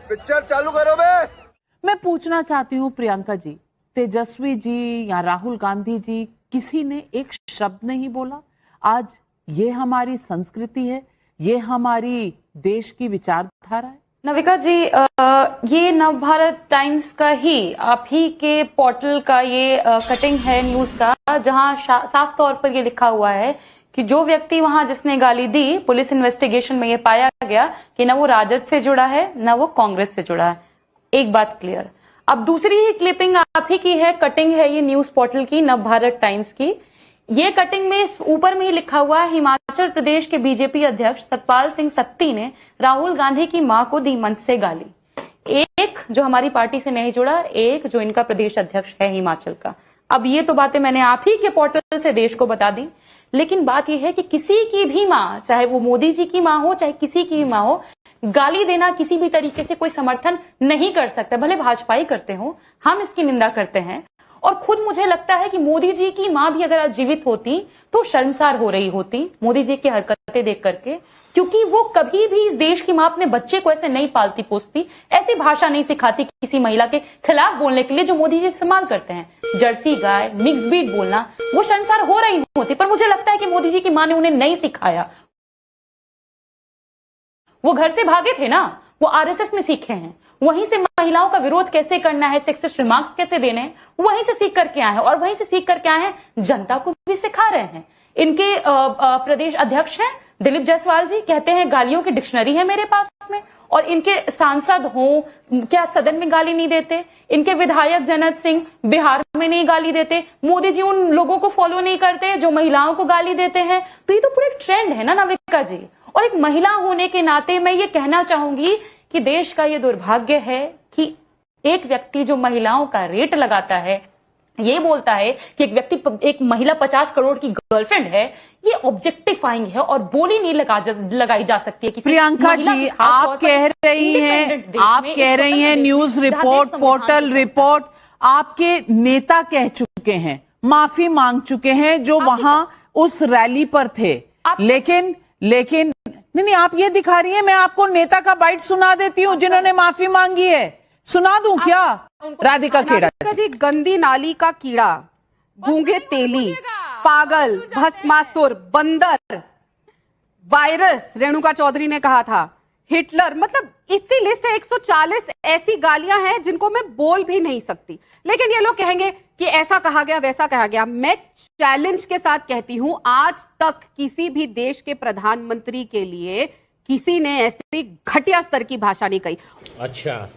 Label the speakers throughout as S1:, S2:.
S1: Picture चालू करो बे।
S2: मैं पूछना चाहती हूँ प्रियंका जी, तेजस्वी जी या राहुल गांधी जी, किसी ने एक शब्द नहीं बोला? आज ये हमारी संस्कृति है, ये हमारी देश की विचारधारा है।
S3: नविका जी, ये नवभारत टाइम्स का ही, आप ही के पोर्टल का ये कटिंग है न्यूज का, जहां साफ तौर पर ये लिखा हुआ है कि जो व्यक्ति वहां जिसने गाली दी, पुलिस इन्वेस्टिगेशन में ये पाया गया कि न वो राजद से जुड़ा है न वो कांग्रेस से जुड़ा है। एक बात क्लियर। अब दूसरी ही क्लिपिंग आप ही की है, कटिंग है ये न्यूज पोर्टल की, नवभारत टाइम्स की। ये कटिंग में ऊपर में ही लिखा हुआ है, हिमाचल प्रदेश के बीजेपी अध्यक्ष सतपाल सिंह सत्ती ने राहुल गांधी की मां को दी मंच से गाली। एक जो हमारी पार्टी से नहीं जुड़ा, एक जो इनका प्रदेश अध्यक्ष है हिमाचल का। अब ये तो बातें मैंने आप ही के पोर्टल से देश को बता दी, लेकिन बात यह है कि किसी की भी मां, चाहे वो मोदी जी की मां हो चाहे किसी की भी मां हो, गाली देना किसी भी तरीके से कोई समर्थन नहीं कर सकता। भले भाजपा ही करते हो, हम इसकी निंदा करते हैं। और खुद मुझे लगता है कि मोदी जी की मां भी अगर आज जीवित होती तो शर्मसार हो रही होती मोदी जी की हरकतें देख करके, क्योंकि वो कभी भी इस देश की मां अपने बच्चे को ऐसे नहीं पालती पोसती, ऐसी भाषा नहीं सिखाती किसी महिला के खिलाफ बोलने के लिए जो मोदी जी इस्तेमाल करते हैं। जर्सी गाय, मिक्स ब्रीड बोलना, वो शर्मसार हो रही होती। पर मुझे लगता है कि मोदी जी की मां ने उन्हें नहीं सिखाया। वो घर से भागे थे ना, वो आरएसएस में सीखे हैं, वहीं से महिलाओं का विरोध कैसे करना है, सेक्सिस्ट रिमार्क्स कैसे देने हैं, वहीं से सीख करके आए हैं। और वहीं से सीख करके आए हैं, जनता को भी सिखा रहे हैं। इनके प्रदेश अध्यक्ष हैं दिलीप जायसवाल जी, कहते हैं गालियों की डिक्शनरी है मेरे पास में। और इनके सांसद हों, क्या सदन में गाली नहीं देते? इनके विधायक जनक सिंह बिहार में नहीं गाली देते? मोदी जी उन लोगों को फॉलो नहीं करते जो महिलाओं को गाली देते हैं? तो ये तो पूरा ट्रेंड है ना नविका जी। और एक महिला होने के नाते मैं ये कहना चाहूंगी कि देश का ये दुर्भाग्य है कि एक व्यक्ति जो महिलाओं का रेट लगाता है, ये बोलता है कि एक महिला 50 करोड़ की गर्लफ्रेंड है, ये ऑब्जेक्टिफाइंग है और बोली नहीं लगाई जा सकती है।
S2: प्रियंका जी, आप कह रही हैं न्यूज रिपोर्ट, पोर्टल रिपोर्ट, आपके नेता कह चुके हैं, माफी मांग चुके हैं जो वहां उस रैली पर थे। लेकिन नहीं, आप ये दिखा रही हैं। मैं आपको नेता का बाइट सुना देती हूँ जिन्होंने माफी मांगी है। सुना दूं क्या? राधिका खेड़ा
S4: जी, गंदी नाली का कीड़ा, गूंगे तेली, पागल, भस्मासुर, बंदर, वायरस, रेणुका चौधरी ने कहा था, हिटलर, मतलब इतनी लिस्ट है, 140 ऐसी गालियां हैं जिनको मैं बोल भी नहीं सकती। लेकिन ये लोग कहेंगे कि ऐसा कहा गया वैसा कहा गया। मैं चैलेंज के साथ कहती हूं, आज तक किसी भी देश के प्रधानमंत्री के लिए किसी ने ऐसी घटिया स्तर की भाषा नहीं कही।
S5: अच्छा।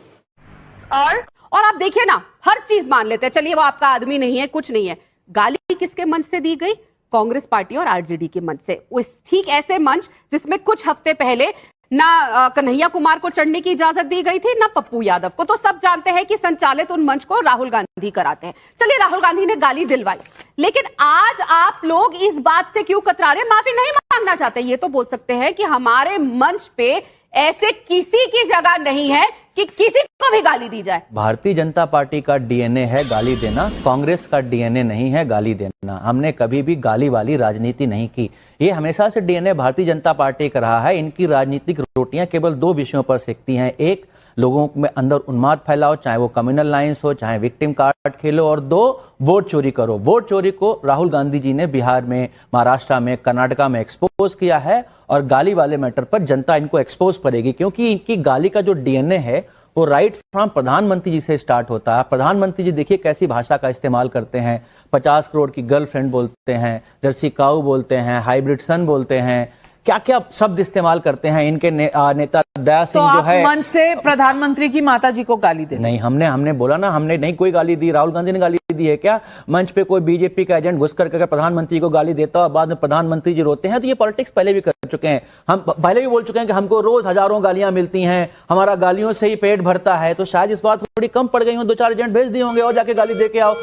S4: और आप देखिए ना, हर चीज मान लेते हैं, चलिए वो आपका आदमी नहीं है, कुछ नहीं है। गाली किसके मंच से दी गई? कांग्रेस पार्टी और आरजेडी के मंच से। ठीक ऐसे मंच जिसमें कुछ हफ्ते पहले ना कन्हैया कुमार को चढ़ने की इजाजत दी गई थी, ना पप्पू यादव को। तो सब जानते हैं कि संचालित उन मंच को राहुल गांधी कराते हैं। चलिए, राहुल गांधी ने गाली दिलवाई, लेकिन आज आप लोग इस बात से क्यों कतरा रहे? माफी नहीं मांगना चाहते? ये तो बोल सकते हैं कि हमारे मंच पे ऐसे किसी की जगह नहीं है कि किसी को भी गाली दी जाए।
S6: भारतीय जनता पार्टी का डीएनए है गाली देना, कांग्रेस का डीएनए नहीं है गाली देना। हमने कभी भी गाली वाली राजनीति नहीं की। ये हमेशा से डीएनए भारतीय जनता पार्टी का रहा है। इनकी राजनीतिक रोटियां केवल दो विषयों पर सेकती हैं। एक, लोगों में अंदर उन्माद फैलाओ, चाहे वो कम्युनल लाइंस हो, चाहे विक्टिम कार्ड खेलो, और दो, वोट चोरी करो। वोट चोरी को राहुल गांधी जी ने बिहार में, महाराष्ट्र में, कर्नाटका में एक्सपोज किया है, और गाली वाले मैटर पर जनता इनको एक्सपोज करेगी, क्योंकि इनकी गाली का जो डीएनए है वो राइट फ्रॉम प्रधानमंत्री जी से स्टार्ट होता है। प्रधानमंत्री जी देखिए कैसी भाषा का इस्तेमाल करते हैं। 50 करोड़ की गर्लफ्रेंड बोलते हैं, जर्सी काऊ बोलते हैं, हाइब्रिड सन बोलते हैं, क्या क्या शब्द इस्तेमाल करते हैं। इनके नेता दया सिंह जो है,
S2: मंच से प्रधानमंत्री की माता जी को गाली दे?
S6: नहीं, हमने बोला ना, हमने नहीं कोई गाली दी। राहुल गांधी ने गाली दी है क्या? मंच पे कोई बीजेपी का एजेंट घुस करके प्रधानमंत्री को गाली देता और बाद में प्रधानमंत्री जी रोते हैं, तो ये पॉलिटिक्स पहले भी कर चुके हैं। हम पहले भी बोल चुके हैं कि हमको रोज हजारों गालियां मिलती हैं, हमारा गालियों से ही पेट भरता है। तो शायद इस बार थोड़ी कम पड़ गई हो, 2-4 एजेंट भेज दिए होंगे और जाके गाली दे के आओ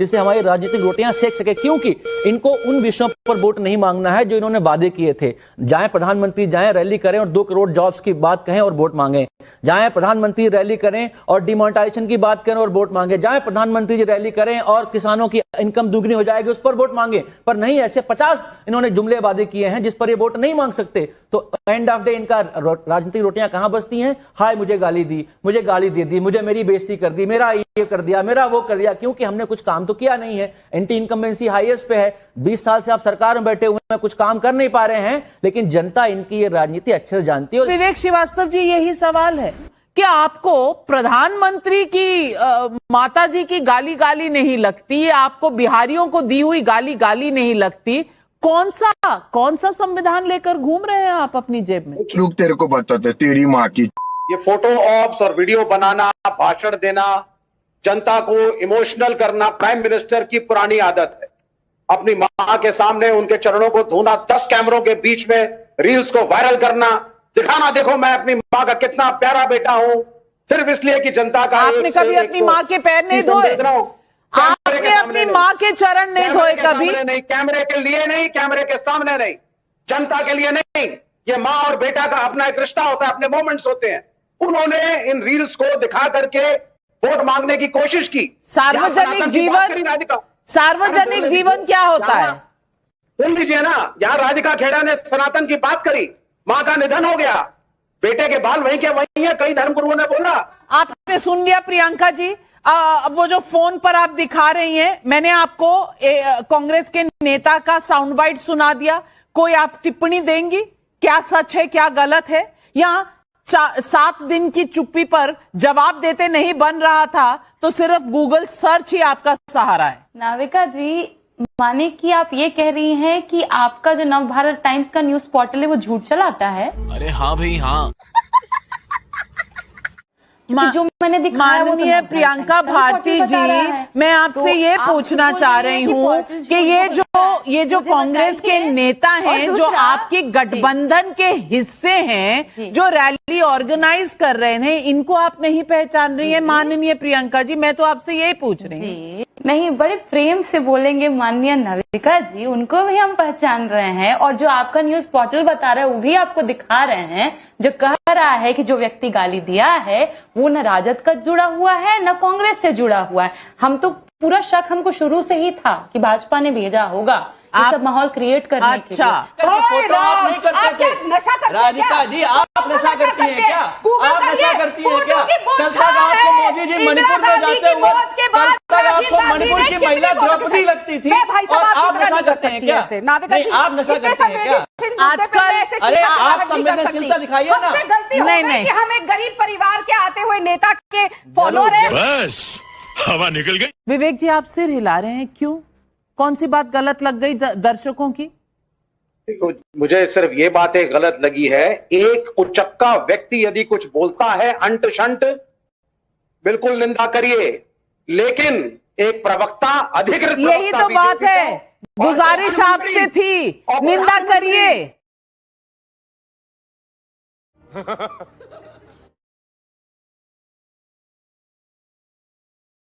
S6: जिससे हमारी राजनीतिक रोटियां सेक सके। क्योंकि इनको उन विषयों पर वोट नहीं मांगना है जो इन्होंने वादे किए थे। जाएं प्रधानमंत्री, जाएं रैली करें और 2 करोड़ जॉब्स की बात कहें और वोट मांगें। जाएं प्रधानमंत्री रैली करें और डिमोनेटाइजेशन की बात करें और वोट मांगे, जाएं प्रधानमंत्री जी रैली करें और किसानों की इनकम दुगनी हो जाएगी उस पर वोट मांगे, पर नहीं, ऐसे 50 इन्होंने जुमले वादे किए हैं जिस पर ये वोट नहीं मांग सकते। तो एंड ऑफ डे इनका राजनीतिक रोटियां कहां बसती हैं? हाय मुझे गाली दी, मुझे गाली दे दी, मुझे मेरी बेइज्जती कर दी, मेरा ये कर दिया, मेरा वो कर दिया, क्योंकि हमने कुछ काम तो किया नहीं है। एंटी इनकम्बेंसी हाईएस्ट पे है, 20 साल से आप सरकार में बैठे हुए हैं, कुछ काम कर नहीं पा रहे हैं, लेकिन जनता इनकी ये राजनीति अच्छे से जानती है।
S2: विवेक श्रीवास्तव जी, यही सवाल है कि आपको प्रधानमंत्री की माताजी की गाली नहीं लगती, आपको बिहारियों को दी हुई गाली नहीं लगती, कौन सा संविधान लेकर घूम रहे हैं आप अपनी जेब में?
S1: लोग तेरे को बताते तेरी माँ की।
S5: ये फोटो ऑप्स और वीडियो बनाना, भाषण देना, जनता को इमोशनल करना प्राइम मिनिस्टर की पुरानी आदत है। अपनी मां के सामने उनके चरणों को धोना, 10 कैमरों के बीच में रील्स को वायरल करना, दिखाना देखो मैं अपनी मां का कितना प्यारा बेटा हूं, सिर्फ इसलिए कि जनता का।
S2: आपने कभी अपनी मां के पैर नहीं धोए? आपने अपनी मां के चरण नहीं धोए कभी?
S5: नहीं, कैमरे के लिए नहीं, कैमरे के सामने नहीं, जनता के लिए नहीं। ये मां और बेटा का अपना एक रिश्ता होता है, अपने मोमेंट्स होते हैं। उन्होंने इन रील्स को दिखा करके वोट मांगने की कोशिश की।
S2: सार्वजनिक जीवन क्या होता है?
S5: सुन लीजिए ना, यहां राधिका खेड़ा ने सनातन की बात करी, मां का निधन हो गया, बेटे के बाल वहीं के वहीं है, कई धर्मगुरुओं ने बोला।
S2: आपने सुन लिया प्रियंका जी, वो जो फोन पर आप दिखा रही हैं, मैंने आपको कांग्रेस के नेता का साउंड बाइट सुना दिया, कोई आप टिप्पणी देंगी? क्या सच है, क्या गलत है? या 7 दिन की चुप्पी पर जवाब देते नहीं बन रहा था तो सिर्फ गूगल सर्च ही आपका सहारा है?
S3: नाविका जी, माने कि आप ये कह रही हैं कि आपका जो नवभारत टाइम्स का न्यूज पोर्टल है वो झूठ चलाता है?
S7: अरे हाँ भाई हाँ।
S3: जो मैंने दिखाया वो तो
S2: माननीय प्रियंका भारती जी, मैं आपसे ये पूछना चाह रही हूँ कि ये जो कांग्रेस के नेता हैं, जो आपके गठबंधन के हिस्से हैं, जो रैली ऑर्गेनाइज कर रहे हैं, इनको आप नहीं पहचान रही है माननीय प्रियंका जी? मैं तो आपसे यही पूछ रही हूँ।
S3: नहीं, बड़े प्रेम से बोलेंगे माननीय नाविका जी, उनको भी हम पहचान रहे हैं, और जो आपका न्यूज पोर्टल बता रहा है वो भी आपको दिखा रहे हैं, जो कह रहा है कि जो व्यक्ति गाली दिया है वो न राजद का जुड़ा हुआ है न कांग्रेस से जुड़ा हुआ है। हम तो पूरा शक हमको शुरू से ही था कि भाजपा ने भेजा होगा ये सब माहौल क्रिएट करने के लिए।
S6: फोटो आप नहीं करते थे राधिका जी, आप नशा करती हैं क्या? आप नशा करती हैं क्या? कल तक आपको मोदी जी मणिपुर में जाते हुए, कल तक आपको मणिपुर की महिला द्रौपदी लगती थी, और आप नशा करते हैं क्या? नहीं, आप नशा करते हैं क्या
S2: आजकल?
S6: अरे आप संवेदनशीलता दिखाइए ना।
S2: नहीं,
S4: हम एक गरीब परिवार के आते हुए नेता के फॉलोअर हैं।
S7: बस हवा निकल गई।
S2: विवेक जी, आप सिर हिला रहे हैं, क्यों? कौन सी बात गलत लग गई दर्शकों की?
S5: मुझे सिर्फ ये बातें गलत लगी है, एक उचक्का व्यक्ति यदि कुछ बोलता है अंट शंट, बिल्कुल निंदा करिए, लेकिन एक प्रवक्ता, अधिकृत
S2: यही तो बात है, गुजारिश आपसे थी, निंदा करिए।